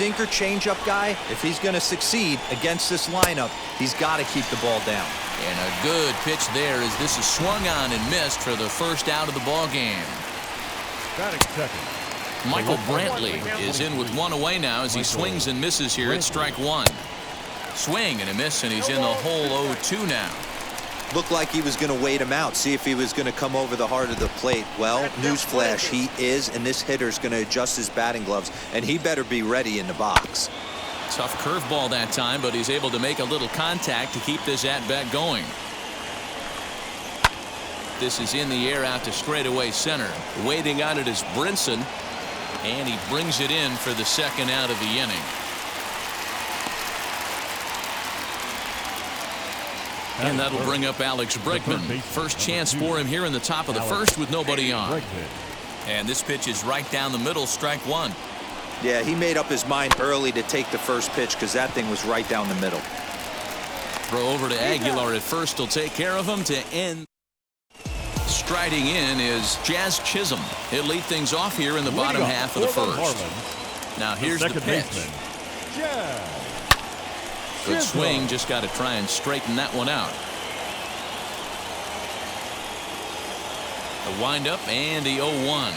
sinker changeup guy, if he's going to succeed against this lineup, he's got to keep the ball down. And a good pitch there as this is swung on and missed for the first out of the ball game. Batting second. Michael Brantley is in with one away now as he swings and misses here at strike one. Swing and a miss, and he's in the hole 0-2 now. Looked like he was going to wait him out, see if he was going to come over the heart of the plate. Well, newsflash, he is, and this hitter's going to adjust his batting gloves, and he better be ready in the box. Tough curveball that time, but he's able to make a little contact to keep this at-bat going. This is in the air out to straightaway center. Waiting on it is Brinson, and he brings it in for the second out of the inning. And that'll bring up Alex Bregman. First chance for him here in the top of the first with nobody on. And this pitch is right down the middle, strike one. Yeah, he made up his mind early to take the first pitch because that thing was right down the middle. Throw over to Aguilar at first. He'll take care of him to end. Striding in is Jazz Chisholm. He'll lead things off here in the bottom half of the first. Now here's the pitch. Good swing, just got to try and straighten that one out. A windup and the 0-1.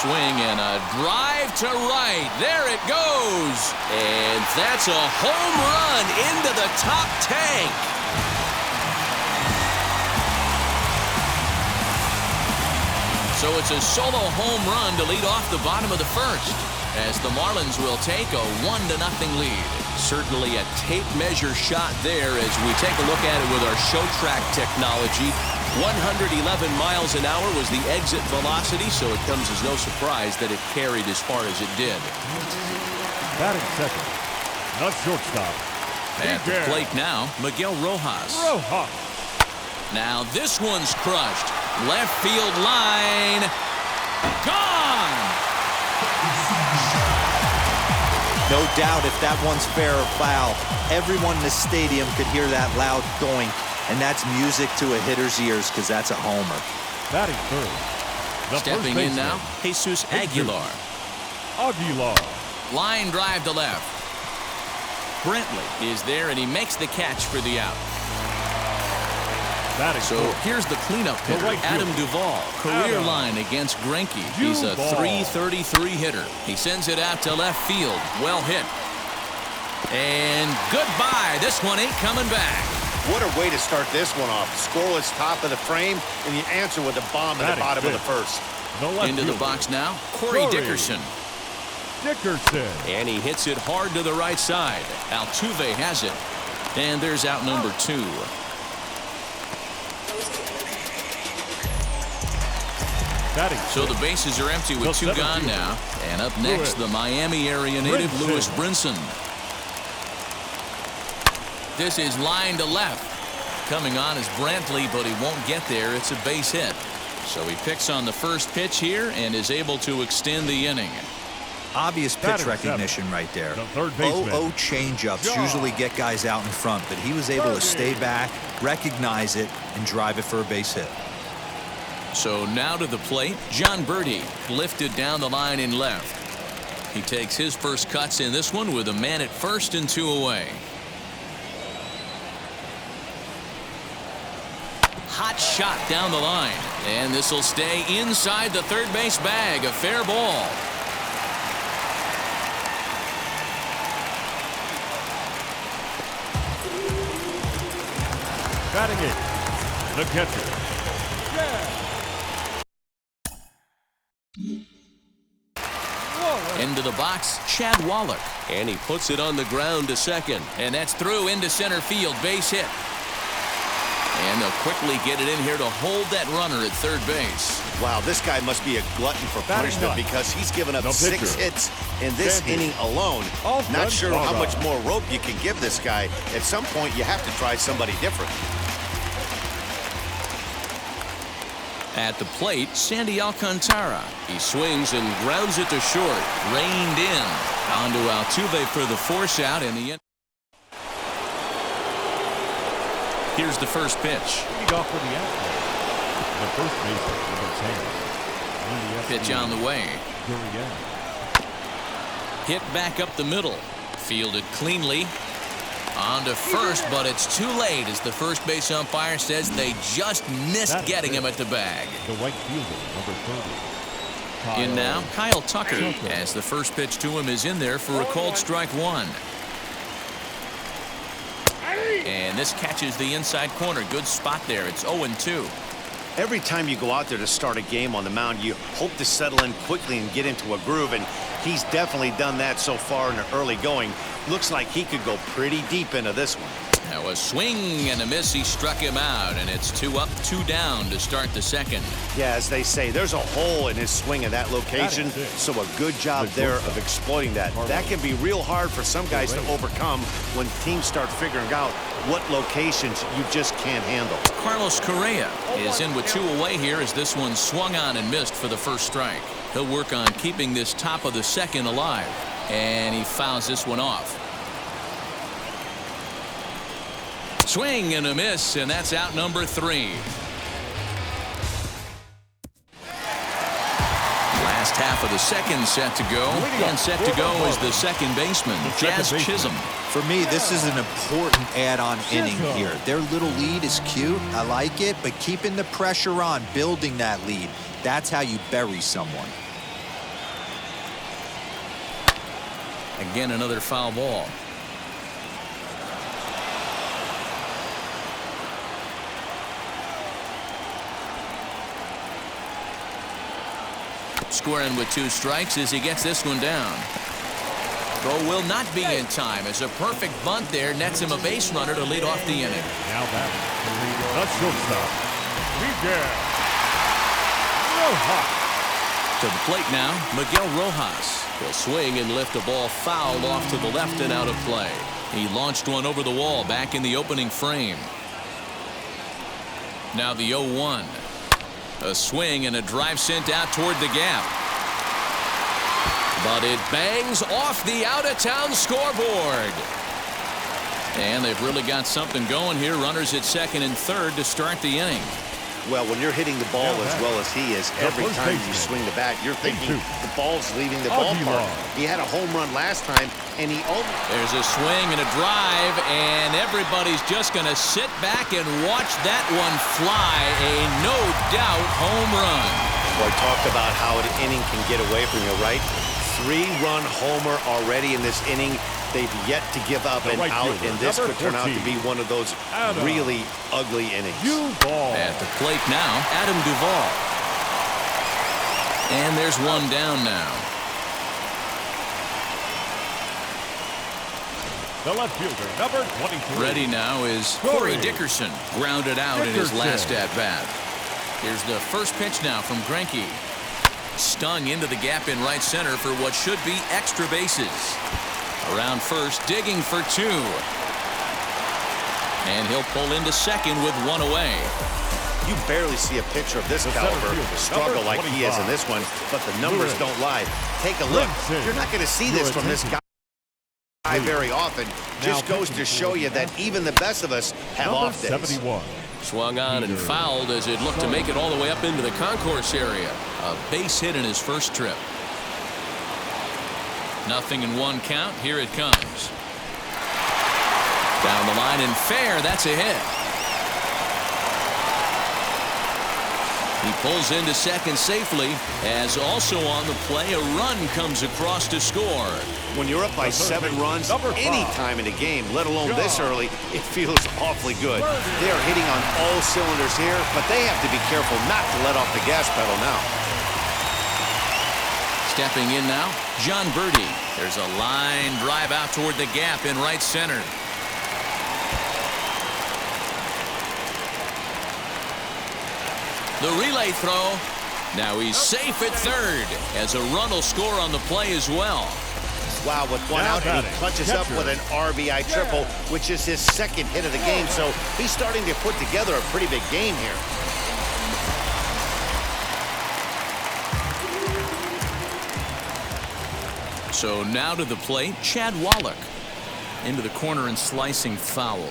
Swing and a drive to right. There it goes. And that's a home run into the top tank. So it's a solo home run to lead off the bottom of the first, as the Marlins will take a 1-0 lead. Certainly a tape measure shot there as we take a look at it with our show track technology. 111 miles an hour was the exit velocity, so it comes as no surprise that it carried as far as it did. Batting second, the shortstop. At the plate now, Miguel Rojas. Now this one's crushed. Left field line. Gone! No doubt if that one's fair or foul, everyone in the stadium could hear that loud doink. And that's music to a hitter's ears because that's a homer. Batting third. Stepping in now, Jesus Aguilar. Line drive to left. Brantley is there, and he makes the catch for the out. So here's the cleanup hitter, Adam Duvall. Career line against Greinke. He's a .333 hitter. He sends it out to left field. Well hit. And goodbye. This one ain't coming back. What a way to start this one off. Scoreless top of the frame, and you answer with a bomb at the bottom of the first. Into the box now, Corey Dickerson. And he hits it hard to the right side. Altuve has it. And there's out number 2. So the bases are empty with 2 gone now. And up next, the Miami area native Lewis Brinson. This is line to left. Coming on is Brantley, but he won't get there. It's a base hit. So he picks on the first pitch here and is able to extend the inning. Obvious pitch recognition right there. 0-0 changeups usually get guys out in front, but he was able to stay back, recognize it, and drive it for a base hit. So now to the plate, John Birdie lifted down the line in left. He takes his first cuts in this one with a man at first and 2 away. Hot shot down the line, and this will stay inside the third base bag. A fair ball. Batting it, the catcher. Into the box, Chad Wallach, and he puts it on the ground to second, and that's through into center field. Base hit. And they'll quickly get it in here to hold that runner at third base. Wow, this guy must be a glutton for punishment because he's given up 6 hits in this inning alone. Not sure how much more rope you can give this guy. At some point, you have to try somebody different. At the plate, Sandy Alcantara. He swings and grounds it to short. Reined in. On to Altuve for the force out in the end. Here's the first pitch. Lead off for the Astros. The first baseman, number 10. Pitch on the way. Hit back up the middle. Fielded cleanly. On to first, but it's too late as the first base umpire says they just missed getting him at the bag. The right fielder, number 30. In now, Kyle Tucker, as the first pitch to him is in there for a called strike one. And this catches the inside corner. Good spot there. It's 0-2. Every time you go out there to start a game on the mound, you hope to settle in quickly and get into a groove, and he's definitely done that so far in the early going. Looks like he could go pretty deep into this one. Now a swing and a miss. He struck him out, and it's 2 up, 2 down to start the second. Yeah, as they say, there's a hole in his swing at that location, so a good job there of exploiting that. That can be real hard for some guys to overcome when teams start figuring out what locations you just can't handle. Carlos Correa is in with 2 away here as this one swung on and missed for the first strike. He'll work on keeping this top of the second alive, and he fouls this one off. Swing and a miss, and that's out number 3. Last half of the second set to go, and set to go is the second baseman, Jazz Chisholm. For me, this is an important add-on inning here. Their little lead is cute. I like it, but keeping the pressure on, building that lead, that's how you bury someone. Again, another foul ball. Squaring with 2 strikes as he gets this one down. Throw will not be in time as a perfect bunt there nets him a base runner to lead off the inning. Now batting, the shortstop, Miguel Rojas. To the plate now, Miguel Rojas. He'll swing and lift a ball fouled off to the left and out of play. He launched one over the wall back in the opening frame. Now the 0-1. A swing and a drive sent out toward the gap. But it bangs off the out-of-town scoreboard. And they've really got something going here. Runners at second and third to start the inning. Well, when you're hitting the ball as well as he is, every time you swing the bat, you're thinking the ball's leaving the ballpark. He had a home run last time, and he almost... There's a swing and a drive, and everybody's just going to sit back and watch that one fly. A no-doubt home run. Boy, talked about how an inning can get away from you, right? 3-run homer already in this inning. They've yet to give up an out, and this could turn out to be one of those really ugly innings. At the plate now, Adam Duvall. And there's one down now. The left fielder, number 23. Ready now is Corey Dickerson, grounded out in his last at-bat. Here's the first pitch now from Greinke. Stung into the gap in right center for what should be extra bases. Around first, digging for 2. And he'll pull into second with 1 away. You barely see a pitcher of this caliber struggle like he is in this one, but the numbers don't lie. Take a look. You're not going to see this from this guy very often. Just goes to show you that even the best of us have off days. 71. Swung on and fouled as it looked to make it all the way up into the concourse area. A base hit in his first trip. 0-1 count. Here it comes. Down the line and fair. That's a hit. He pulls into second safely as also on the play a run comes across to score. When you're up by 7 runs any time in a game, let alone this early, it feels awfully good. They are hitting on all cylinders here, but they have to be careful not to let off the gas pedal now. Stepping in now, John Birdie. There's a line drive out toward the gap in right center. The relay throw. Now he's safe at third as a run will score on the play as well. Wow, with one out, and he clutches up with an RBI triple, which is his second hit of the game, so he's starting to put together a pretty big game here. So now to the plate, Chad Wallach. Into the corner and slicing foul.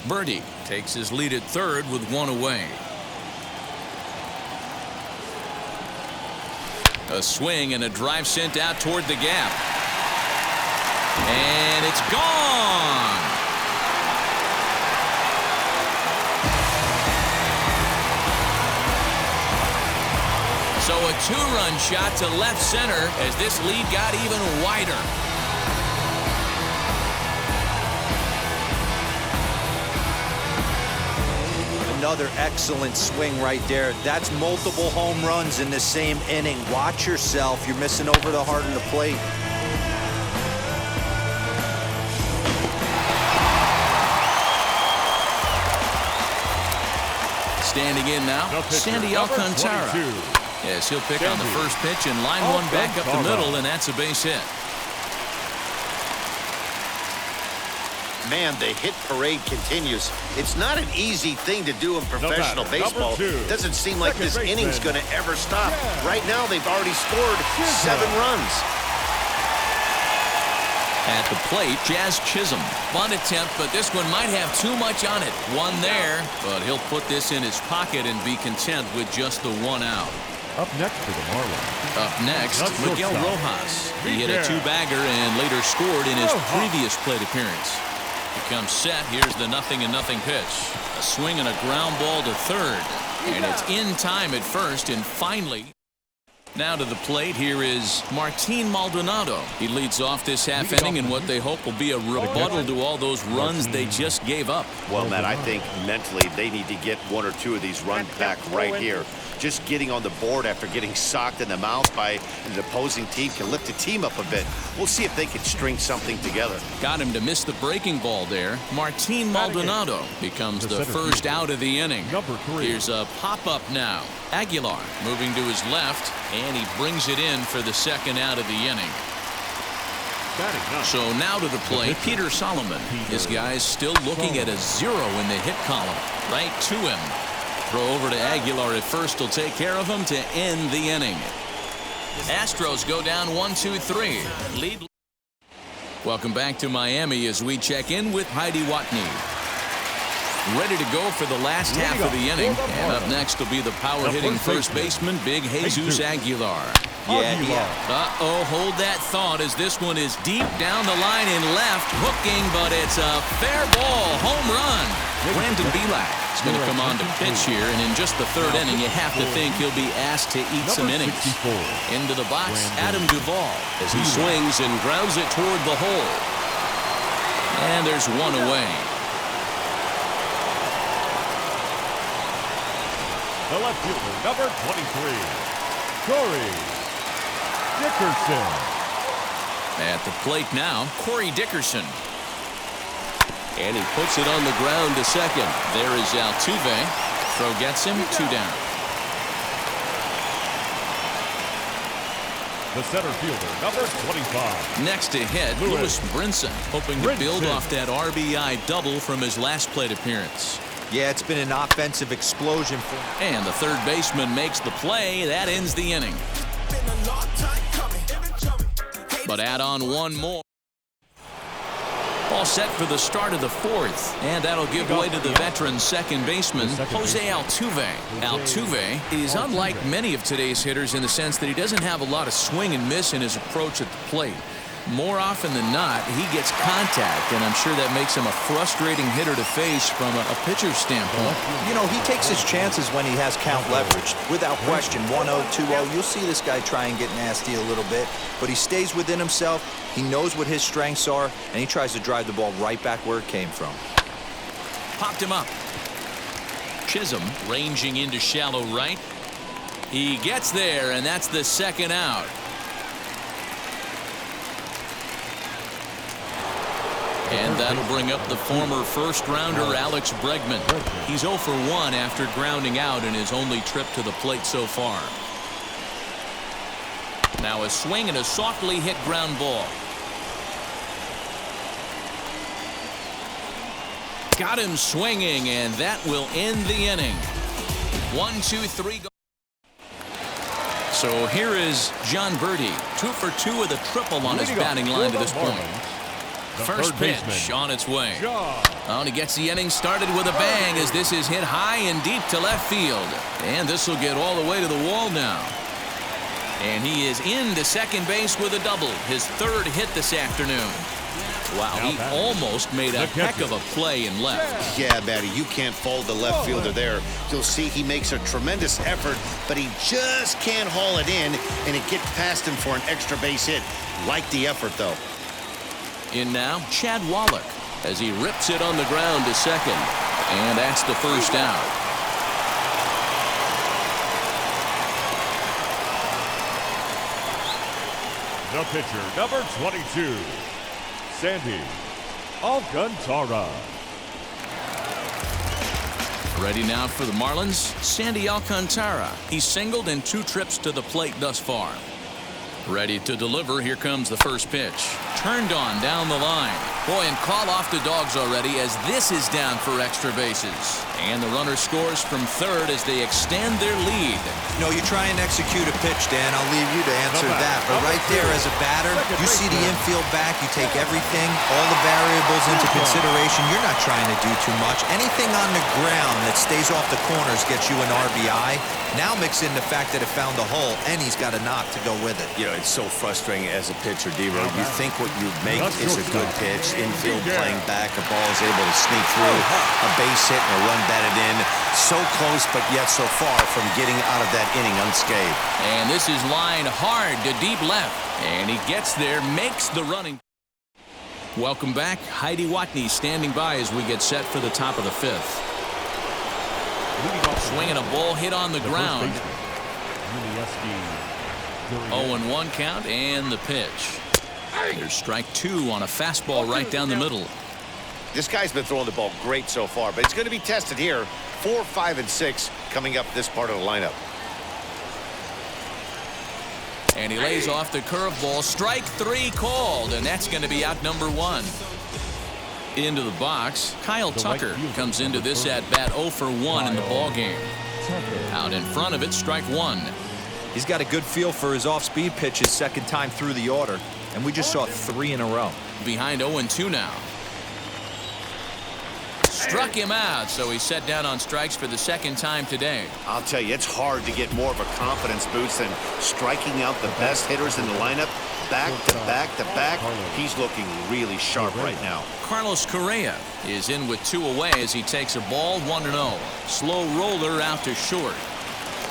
Birdie takes his lead at third with one away. A swing and a drive sent out toward the gap. And it's gone. So a two-run shot to left center as this lead got even wider. Another excellent swing right there. That's multiple home runs in the same inning. Watch yourself. You're missing over the heart of the plate. Standing in now, Sandy Alcantara. Yes, he'll pick on the first pitch and line one back up the middle, and that's a base hit. Man, the hit parade continues. It's not an easy thing to do in professional baseball. It doesn't seem like this inning's going to ever stop. Right now, they've already scored 7 runs. At the plate, Jazz Chisholm. Bunt attempt, but this one might have too much on it. One there, but he'll put this in his pocket and be content with just the one out. Up next for the Marlins. Up next, Miguel Rojas. He hit a two-bagger and later scored in his previous plate appearance. He comes set. Here's the 0-0 pitch. A swing and a ground ball to third. And it's in time at first, and finally... Now to the plate, here is Martin Maldonado. He leads off this half inning in what they hope will be a rebuttal to all those runs they just gave up. Well, Matt, I think mentally they need to get 1 or 2 of these runs back right here. Just getting on the board after getting socked in the mouth by an opposing team can lift the team up a bit. We'll see if they can string something together. Got him to miss the breaking ball there. Martin Maldonado becomes the first out of the inning. Here's a pop-up now. Aguilar moving to his left, and he brings it in for the second out of the inning. So now to the plate, Peter Solomon. His guys still looking at a 0 in the hit column. Right to him. Throw over to Aguilar at first will take care of him to end the inning. Astros go down 1-2-3. Lead. Welcome back to Miami as we check in with Heidi Watney. Ready to go for the last half of the inning. And up next will be the power-hitting first baseman, Big Jesus Aguilar. Uh-oh, hold that thought as this one is deep down the line in left, hooking, but it's a fair ball, home run. Brandon Belak is going to come on to pitch here, and in just the third inning, you have to think he'll be asked to eat some innings. Into the box, Adam Duvall as he swings and grounds it toward the hole. And there's one away. The left fielder, number 23, Corey Dickerson. At the plate now, Corey Dickerson. And he puts it on the ground to second. There is Altuve. Throw gets him, 2 down. The center fielder, number 25. Next to hit, Lewis Brinson, hoping to build off that RBI double from his last plate appearance. Yeah, it's been an offensive explosion for him. And the third baseman makes the play. That ends the inning. But add on one more. All set for the start of the fourth. And that'll give way to the veteran second baseman, Jose Altuve. Altuve is unlike many of today's hitters in the sense that he doesn't have a lot of swing and miss in his approach at the plate. More often than not, he gets contact, and I'm sure that makes him a frustrating hitter to face from a pitcher's standpoint. You know, he takes his chances when he has count leverage. Without question, 1-0, 2-0, you'll see this guy try and get nasty a little bit, but he stays within himself. He knows what his strengths are, and he tries to drive the ball right back where it came from. Popped him up. Chisholm ranging into shallow right. He gets there, and that's the second out. And that'll bring up the former first-rounder Alex Bregman. He's 0 for 1 after grounding out in his only trip to the plate so far. Now a swing and a softly hit ground ball. Got him swinging, and that will end the inning. 1, 2, 3 go. So here is John Birdie, 2 for 2 with a triple on his batting line to this point. First pitch on its way. And he gets the inning started with a bang as this is hit high and deep to left field. And this will get all the way to the wall now. And he is into second base with a double, his 3rd hit this afternoon. Wow, he almost made a heck of a play in left. Yeah, Matty, you can't fold the left fielder there. You'll see he makes a tremendous effort, but he just can't haul it in, and it gets past him for an extra base hit. Like the effort, though. In now, Chad Wallach, as he rips it on the ground to second. And that's the first out. The pitcher, number 22, Sandy Alcantara. Ready now for the Marlins, Sandy Alcantara. He's singled in 2 trips to the plate thus far. Ready to deliver. Here comes the first pitch. Turned on down the line. Boy, and call off the dogs already as this is down for extra bases. And the runner scores from third as they extend their lead. You know, you try and execute a pitch, Dan. I'll leave you to answer that. But right there as a batter, you see the infield back. You take everything, all the variables into consideration. You're not trying to do too much. Anything on the ground that stays off the corners gets you an RBI. Now mix in the fact that it found the hole, and he's got a knock to go with it. You know, it's so frustrating as a pitcher, D-Row. You think what you make is a good pitch. Infield playing back, a ball is able to sneak through, a base hit and a run batted in. So close, but yet so far from getting out of that inning unscathed. And this is lined hard to deep left. And he gets there, makes the running. Welcome back. Heidi Watney standing by as we get set for the top of the 5th. Swinging a ball hit on the ground. 0-1 count and the pitch. There's strike 2 on a fastball right down the middle. This guy's been throwing the ball great so far, but it's going to be tested here. 4, 5, and 6 coming up this part of the lineup. And he lays off the curveball. Strike 3 called, and that's going to be out number 1. Into the box, Kyle Tucker comes into this at bat 0 for 1 in the ball game. Out in front of it, strike 1. He's got a good feel for his off-speed pitches second time through the order, and we just saw 3 in a row. Behind 0-2 now. Struck him out, so he's set down on strikes for the 2nd time today. I'll tell you, it's hard to get more of a confidence boost than striking out the best hitters in the lineup. Back to back to back. He's looking really sharp right now. Carlos Correa is in with 2 away as he takes a ball 1-0. Slow roller out to short.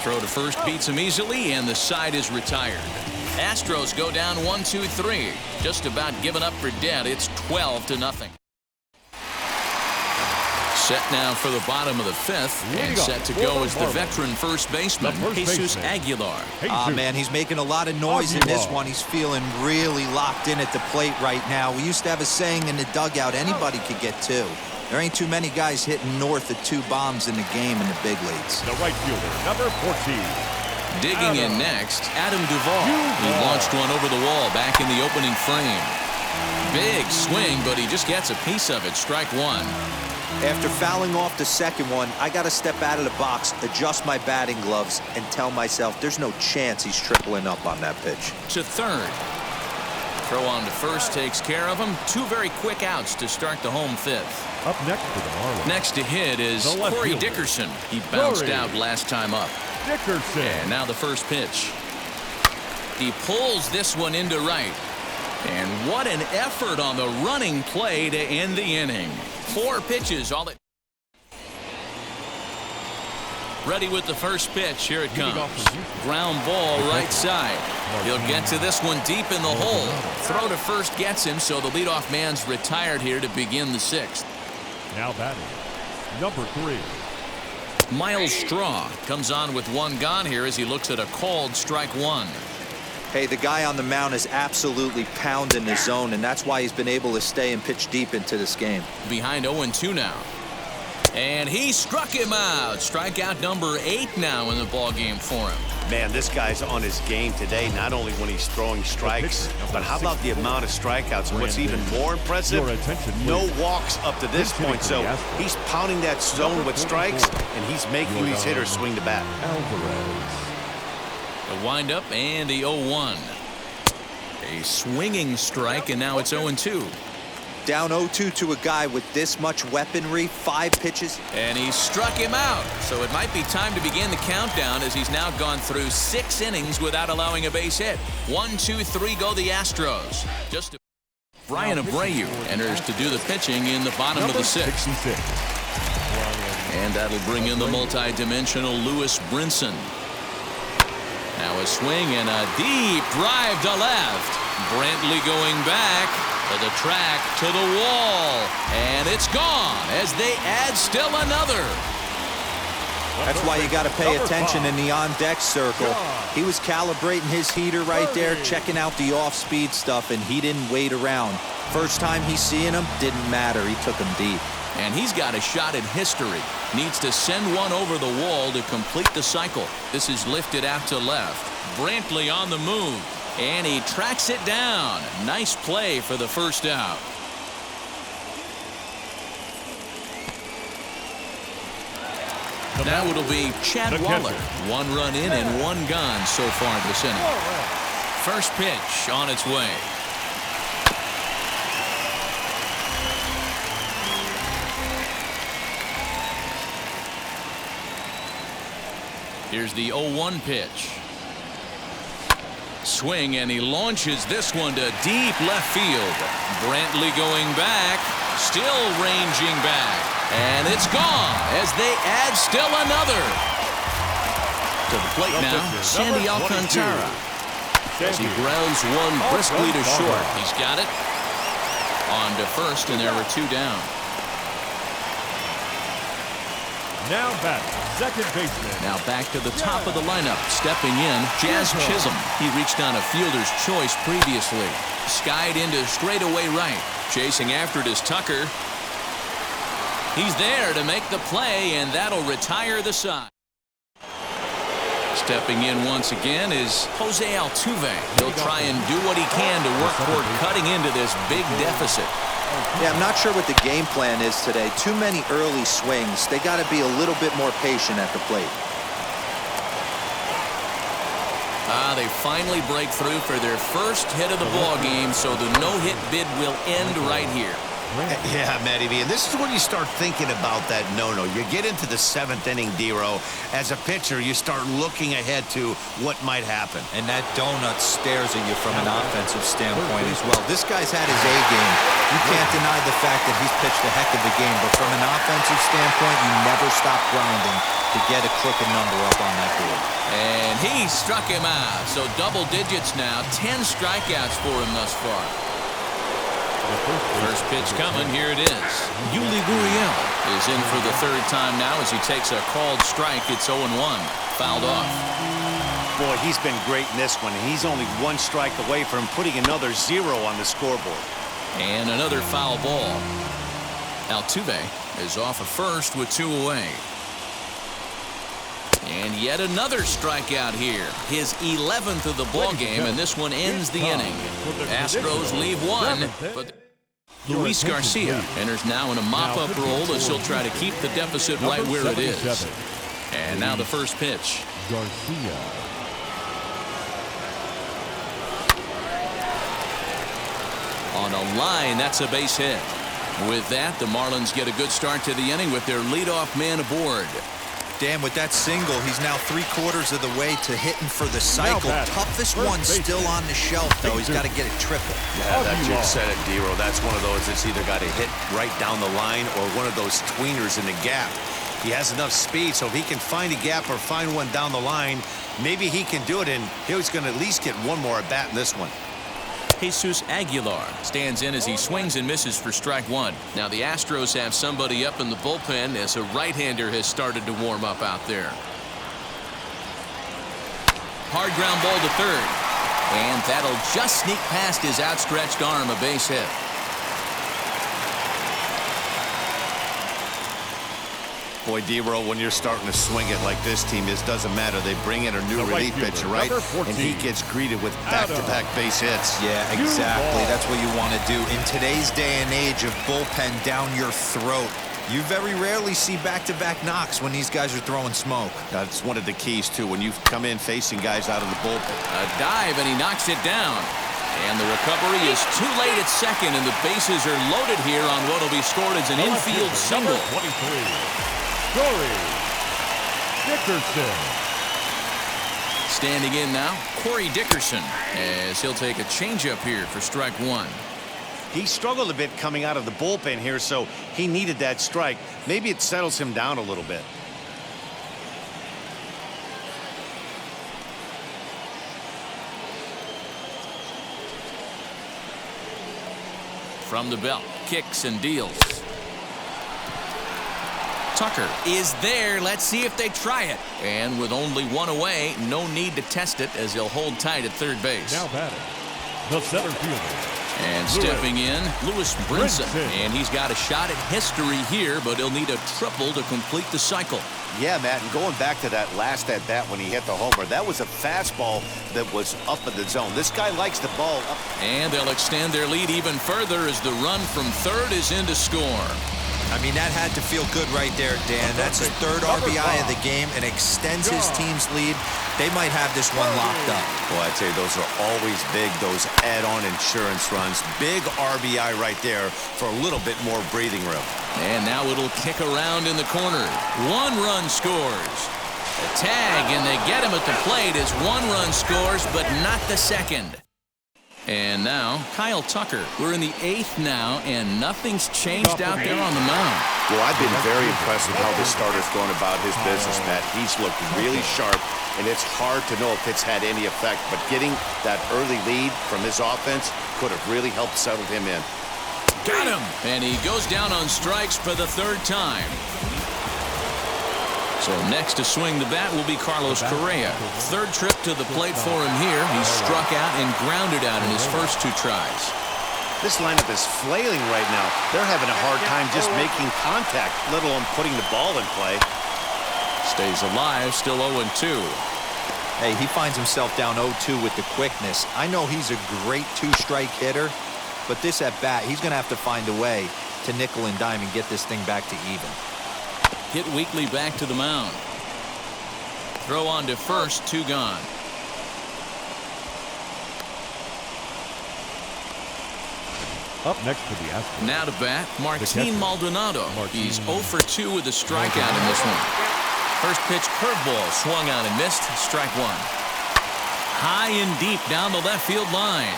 Throw to first beats him easily, and the side is retired. Astros go down 1-2-3. Just about given up for dead. It's 12-0. Set now for the bottom of the 5th, and set to go is the veteran first baseman, Jesus Aguilar. Man, he's making a lot of noise in this one. He's feeling really locked in at the plate right now. We used to have a saying in the dugout, anybody could get 2. There ain't too many guys hitting north of 2 bombs in the game in the big leagues. The right fielder, number 14. Digging in next, Adam Duvall. He launched one over the wall back in the opening frame. Big swing, but he just gets a piece of it. Strike 1. After fouling off the second one, I got to step out of the box, adjust my batting gloves, and tell myself there's no chance he's tripling up on that pitch. To third. Throw on to first takes care of him. 2 very quick outs to start the home 5th. Up next for the Marlins. Next to hit is Corey Dickerson. He bounced out last time up. Dickerson. And now the first pitch. He pulls this one into right. And what an effort on the running play to end the inning. 4 pitches, all it. Ready with the first pitch. Here it comes. Ground ball right side. He'll get to this one deep in the hole. Throw to first gets him, so the leadoff man's retired here to begin the 6th. Now batting, number 3. Miles Straw comes on with 1 gone here as he looks at a called strike 1. Hey, the guy on the mound is absolutely pounding the zone, and that's why he's been able to stay and pitch deep into this game. Behind 0-2 now. And he struck him out. Strikeout number 8 now in the ballgame for him. Man, this guy's on his game today, not only when he's throwing strikes, but how about the amount of strikeouts? And what's even more impressive, no walks up to this point. So he's pounding that zone with strikes, and he's making these hitters swing the bat. The windup and the 0-1. A swinging strike, and now it's 0-2. Down 0-2 to a guy with this much weaponry, 5 pitches. And he struck him out. So it might be time to begin the countdown as he's now gone through 6 innings without allowing a base hit. 1, 2, 3 go the Astros. Brian Abreu enters to do the pitching in the bottom of the 6th. And that'll bring in the multi-dimensional Lewis Brinson. Now a swing and a deep drive to left. Brantley going back to the track, to the wall, and it's gone as they add still another. That's why you got to pay attention in the on-deck circle. He was calibrating his heater right there, checking out the off-speed stuff, and he didn't wait around. First time he's seeing him, didn't matter. He took him deep. And he's got a shot at history. Needs to send one over the wall to complete the cycle. This is lifted out to left. Brantley on the move. And he tracks it down. Nice play for the first out. Now it'll be Chad Waller. 1 run in and 1 gone so far this inning. First pitch on its way. Here's the 0-1 pitch. Swing, and he launches this one to deep left field. Brantley going back, still ranging back, and it's gone as they add still another. To the plate now, Sandy Alcantara. As he grounds one briskly to short. He's got it. On to first, and there were 2 down. Now back, second baseman. Now back to the top of the lineup. Stepping in, Jazz Chisholm. He reached on a fielder's choice previously. Skied into straightaway right. Chasing after it is Tucker. He's there to make the play, and that'll retire the side. Stepping in once again is Jose Altuve. He'll try and do what he can to work toward cutting into this big deficit. Yeah, I'm not sure what the game plan is today. Too many early swings. They got to be a little bit more patient at the plate. They finally break through for their first hit of the ball game, so the no-hit bid will end right here. Yeah, Matty V, and this is when you start thinking about that no-no. You get into the 7th inning, D-Row. As a pitcher, you start looking ahead to what might happen. And that donut stares at you from an offensive standpoint as well. This guy's had his A game. You can't deny the fact that he's pitched a heck of a game, but from an offensive standpoint, you never stop grinding to get a crooked number up on that board. And he struck him out. So double digits now, 10 strikeouts for him thus far. First pitch coming, here it is. Yuli Gurriel is in for the 3rd time now as he takes a called strike. It's 0-1, fouled off. Boy, he's been great in this one. He's only 1 strike away from putting another 0 on the scoreboard. And another foul ball. Altuve is off of first with 2 away. And yet another strikeout here. His 11th of the ball game, and this one ends the inning. Astros leave 1, but Luis Garcia enters now in a mop-up role as he'll try to keep the deficit right where it is. And now the first pitch. Garcia. On a line, that's a base hit. With that, the Marlins get a good start to the inning with their leadoff man aboard. Dan, with that single, he's now 3/4 of the way to hitting for the cycle. Toughest one still on the shelf, though. He's got to get it triple. Yeah, that you said it, D-Row. That's one of those that's either got to hit right down the line or one of those tweeners in the gap. He has enough speed, so if he can find a gap or find one down the line, maybe he can do it, and he's going to at least get one more at bat in this one. Jesus Aguilar stands in as he swings and misses for strike 1. Now the Astros have somebody up in the bullpen as a right-hander has started to warm up out there. Hard ground ball to third. And that'll just sneak past his outstretched arm, a base hit. Boy, D-Roll, when you're starting to swing it like this team is, doesn't matter. They bring in a new relief pitcher, right? And he gets greeted with back-to-back base hits. Yeah, exactly. That's what you want to do. In today's day and age of bullpen down your throat, you very rarely see back-to-back knocks when these guys are throwing smoke. That's one of the keys, too, when you come in facing guys out of the bullpen. A dive, and he knocks it down. And the recovery is too late at second, and the bases are loaded here on what will be scored as an infield single. 23. Corey Dickerson. Standing in now, Corey Dickerson, as he'll take a changeup here for strike one. He struggled a bit coming out of the bullpen here, so he needed that strike. Maybe it settles him down a little bit. From the belt, kicks and deals. Tucker is there. Let's see if they try it. And with only one away, no need to test it as he'll hold tight at third base. Now batting, the center fielder. And stepping in, Lewis Brinson. And he's got a shot at history here, but he'll need a triple to complete the cycle. Yeah, Matt, and going back to that last at-bat when he hit the homer, that was a fastball that was up in the zone. This guy likes the ball up. And they'll extend their lead even further as the run from third is in to score. I mean, that had to feel good right there, Dan. That's his third RBI of the game and extends his team's lead. They might have this one locked up. Well, I'd say those are always big, those add-on insurance runs. Big RBI right there for a little bit more breathing room. And now it'll kick around in the corner. One run scores. A tag, and they get him at the plate as one run scores, but not the second. And now, Kyle Tucker. We're in the eighth now, and nothing's changed out there on the mound. Well, I've been very impressed with how this starter's going about his business, Matt. He's looked really sharp, and it's hard to know if it's had any effect. But getting that early lead from his offense could have really helped settle him in. Got him! And he goes down on strikes for the third time. So next to swing the bat will be Carlos Correa. Third trip to the plate for him here. He's struck out and grounded out in his first two tries. This lineup is flailing right now. They're having a hard time just making contact, let alone putting the ball in play. Stays alive, still 0-2. Hey, he finds himself down 0-2 with the quickness. I know he's a great two-strike hitter, but this at bat, he's going to have to find a way to nickel and dime and get this thing back to even. Hit weakly back to the mound. Throw on to first, two gone. Up next to the Astros. Now to bat, Martin Maldonado. He's 0-for-2 with a strikeout in this one. First pitch curveball swung on and missed. Strike one. High and deep down the left field line.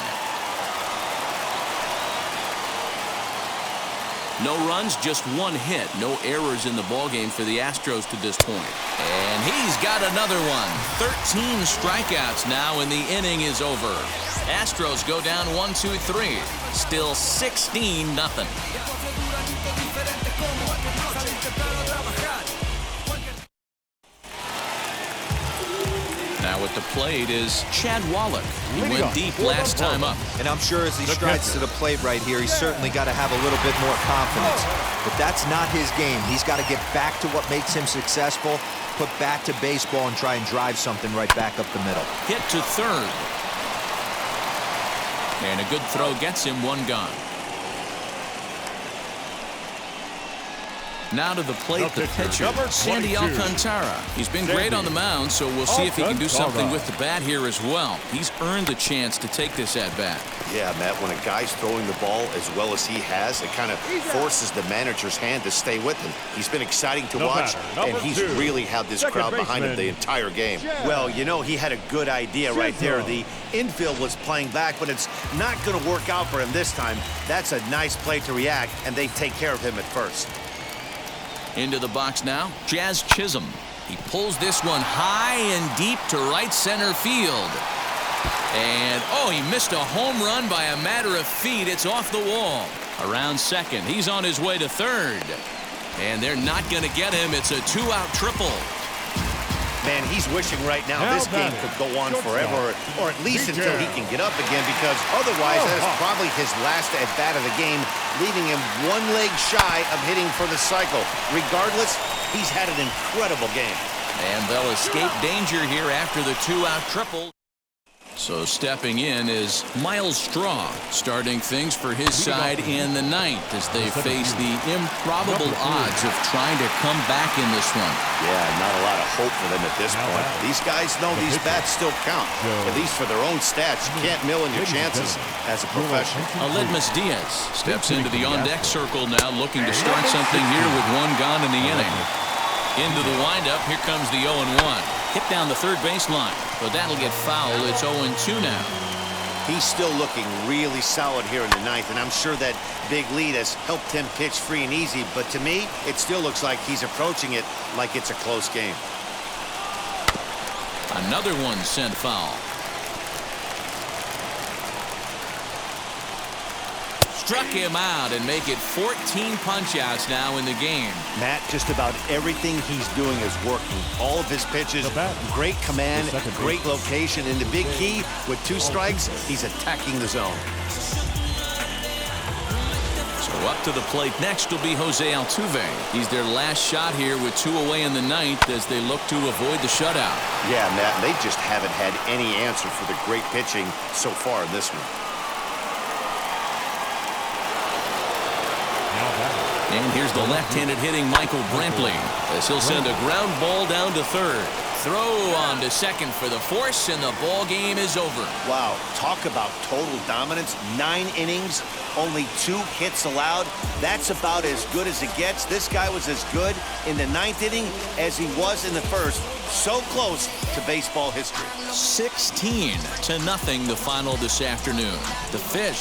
No runs, just one hit. No errors in the ballgame for the Astros to this point. And he's got another one. 13 strikeouts now, and the inning is over. Astros go down 1-2-3. Still 16-0. Now at the plate is Chad Wallach. He went deep last time up. And I'm sure as he strides to the plate right here, he's certainly got to have a little bit more confidence. But that's not his game. He's got to get back to what makes him successful, put bat to baseball, and try and drive something right back up the middle. Hit to third. And a good throw gets him one gone. Now to the plate, the pitcher, Sandy Alcantara. He's been great on the mound, so we'll see if he can do something with the bat here as well. He's earned the chance to take this at-bat. Yeah, Matt, when a guy's throwing the ball as well as he has, it kind of forces the manager's hand to stay with him. He's been exciting to watch, and he's really had this crowd behind him the entire game. Well, you know, he had a good idea right there. The infield was playing back, but it's not going to work out for him this time. That's a nice play to react, and they take care of him at first. Into the box now, Jazz Chisholm. He pulls this one high and deep to right center field. And, oh, he missed a home run by a matter of feet. It's off the wall. Around second, he's on his way to third. And they're not going to get him. It's a two-out triple. Man, he's wishing right now this game could go on forever, or at least until he can get up again, because otherwise that is probably his last at-bat of the game, leaving him one leg shy of hitting for the cycle. Regardless, he's had an incredible game. And they'll escape danger here after the 2-out triple. So stepping in is Miles Straw, starting things for his side in the 9th as they face the improbable odds of trying to come back in this one. Yeah, not a lot of hope for them at this point. These guys know these bats still count, at least for their own stats. You can't mill in your chances as a professional. Aledmus Diaz steps into the on-deck circle now, looking to start something here with one gone in the inning. Into the windup, here comes the 0-1. Hit down the third baseline, but that'll get foul. It's 0-2 now. He's still looking really solid here in the 9th, and I'm sure that big lead has helped him pitch free and easy, but to me, it still looks like he's approaching it like it's a close game. Another one sent foul. Struck him out and make it 14 punch-outs now in the game. Matt, just about everything he's doing is working. All of his pitches, great command, great location, and the big key, with 2 strikes, he's attacking the zone. So up to the plate next will be Jose Altuve. He's their last shot here with 2 away in the 9th as they look to avoid the shutout. Yeah, Matt, they just haven't had any answer for the great pitching so far in this one. And here's the left-handed hitting Michael Brantley as he'll send a ground ball down to third. Throw on to second for the force, and the ball game is over. Wow, talk about total dominance. 9 innings, only 2 hits allowed. That's about as good as it gets. This guy was as good in the 9th inning as he was in the 1st. So close to baseball history. 16-0 the final this afternoon. The Fish